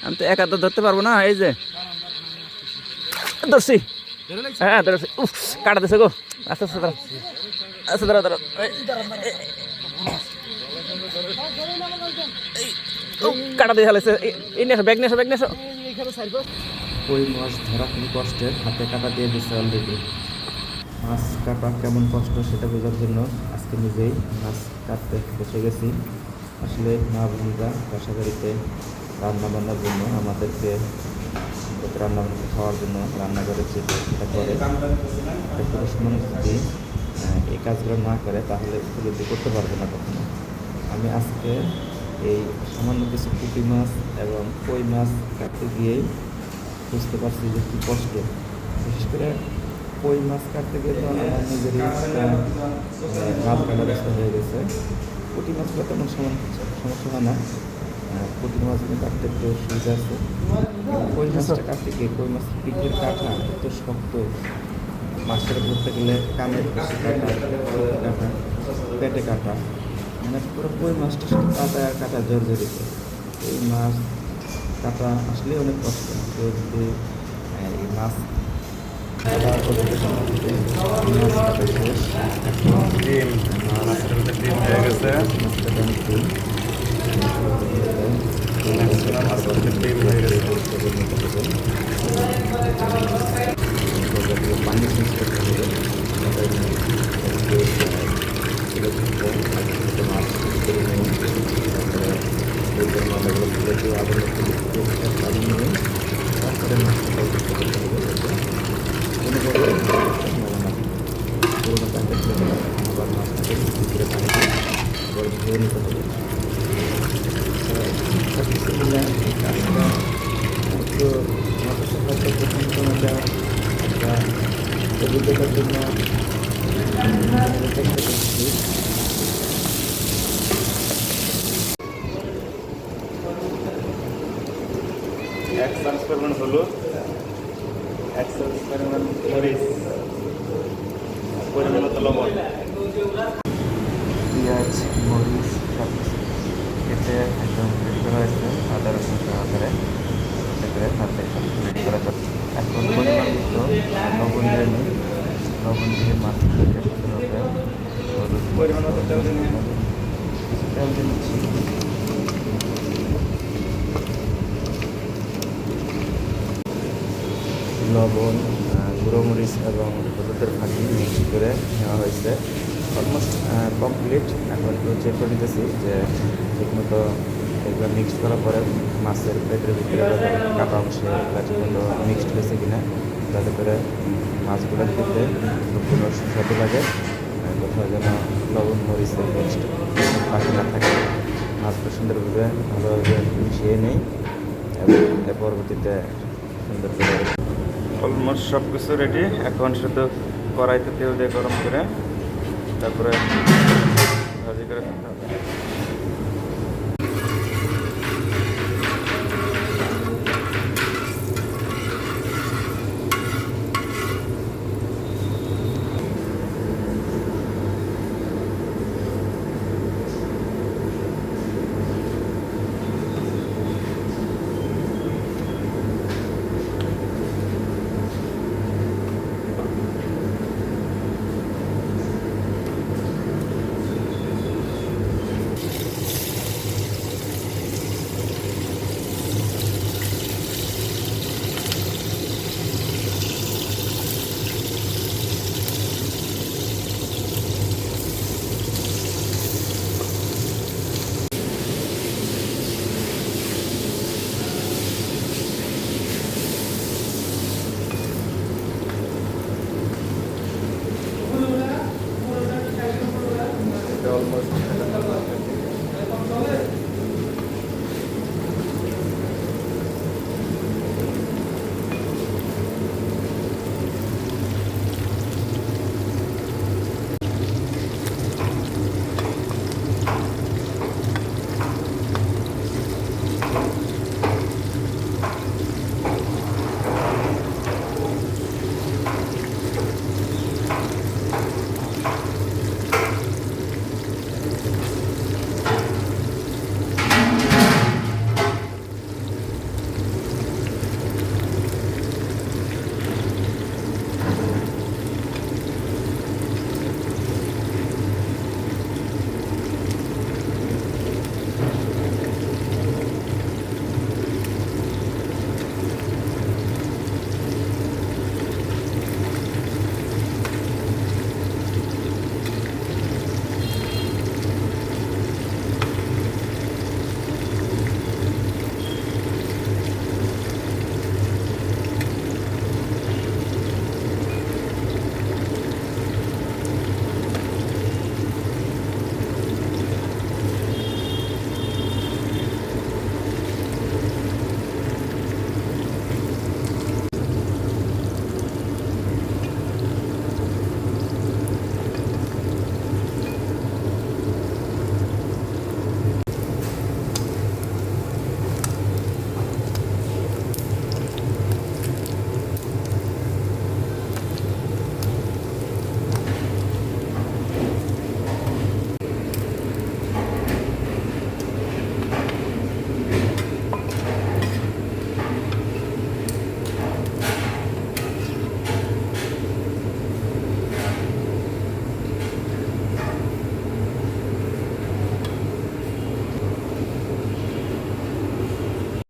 আমি তো একা তো ধরতে পারবো না। এই যে ধরছি, হ্যাঁ ধরছি। উফ, কাটা দিছে গো। আচ্ছা আচ্ছা দাঁড়া, আচ্ছা দাঁড়া দাঁড়া। কাটা দিয়ে ফেলেছে। এই নিয়ে ব্যাগ নিয়ে আসো, ব্যাগ নিয়ে আসো। কই মাছ ধরা খুবই কষ্টের, হাতে কাটা দিয়ে দিচ্ছে অলরেডি। মাছ কাটা কেমন কষ্ট সেটা বোঝার জন্য আজকে নিজেই মাছ কাটতে বসে গেছি। আসলে মা বোনরা বাসা বাড়িতে রান্না বান্নার জন্য আমাদেরকে রান্না বান্না খাওয়ার জন্য রান্না করে সেটা করে। পুরুষ মানুষ যদি এই কাজগুলো না করে তাহলে উপলব্ধি করতে পারবে না কখনো। আমি আজকে এই সামান্য কিছু পুঁটি মাছ এবং কই মাছ কাটতে গিয়েই বুঝতে পারছি যে কী কষ্ট। বিশেষ করে কই মাছ কাটতে গিয়ে তো আমার নিজেরই মাছ কাটা ব্যস্ত হয়ে গেছে। পুঁটি মাছগুলো তেমন সমস্যা হয় না, পুঁটি মাছগুলো কাটতে একটু সুবিধা আছে। কই মাছটা কাটতে গিয়ে কই মাছের পিঠের কাটা এত শক্ত, মাছটা ধরতে গেলে কানের কাছে কাটা, কাটা পেটে কাটা, মানে পুরো কই মাছটা শুধু কাটা আর কাটা জর্জরিত। এই মাছ কাটা আসলে অনেক কষ্ট। কেউ যদি এই মাছ কাটা পদ্ধতি সম্পর্কে মাছ কাটা শেষ, ডিম মাছের ভিতরে ডিম হয়ে গেছে, মাছটা দেন ফুল মাছের ভিতরে ডিম হয়ে গেছে। পানি চেঞ্জ করতে হবে। মাছ করে নেই, তারপরে মাথাগুলো তুলে দিয়ে আবার পানি নিয়ে তারপরে মাছটা করতে হবে। কোনো বড় পুরোনো প্যান্টে ছিল আবার মাছটাকে ভিতরে পানি দিয়ে আবার ধুয়ে নিতে হবে। সব কিছু মিলে কাজটা একটু মাছের সাথে প্রথম সময়টা একটা অভিজ্ঞতার জন্য চেষ্টা করছি। এক চামচ পরিমাণ হলুদ, এক চামচ পরিমাণ মরিচ, পরিমাণ মতো লবণ, পেঁয়াজ, মরিচ সব কিছু কেটে একদম রেডি করা হয়েছে আদা রসুন সহকারে। তাতে রেডি করা যাবে। এখন পরিমাণ মতো লবণ দিয়ে নিই, লবণ দিয়ে মাছটাকে সুন্দরভাবে হলুদ পরিমাণ মতো তেল দিয়ে নিন। তেল দিয়ে নিচ্ছি। লবণ, গুঁড়ো মরিচ এবং হলুদের ফাঁকি মিক্স করে নেওয়া হয়েছে। Almost complete. এখন একটু চেক করে নিতেছি যে ঠিকমতো এগুলো মিক্স করার পরে মাছের পেটের ভিতরে কাটা অংশে ঠিকমতো মিক্সড হয়েছে কিনা, যাতে করে মাছগুলো খেতে কোনো সুস্বাদু লাগে, কোথাও যেন লবণ মরিচের টেস্ট বাকি না থাকে। মাছটা সুন্দরভাবে ভালোভাবে মিশিয়ে নেই এবং এর পরবর্তীতে সুন্দর করে অলমোস্ট সব কিছু রেডি। এখন শুধু কড়াইতে তেল দিয়ে গরম করে তারপরে ভাজি করে খেতে হবে।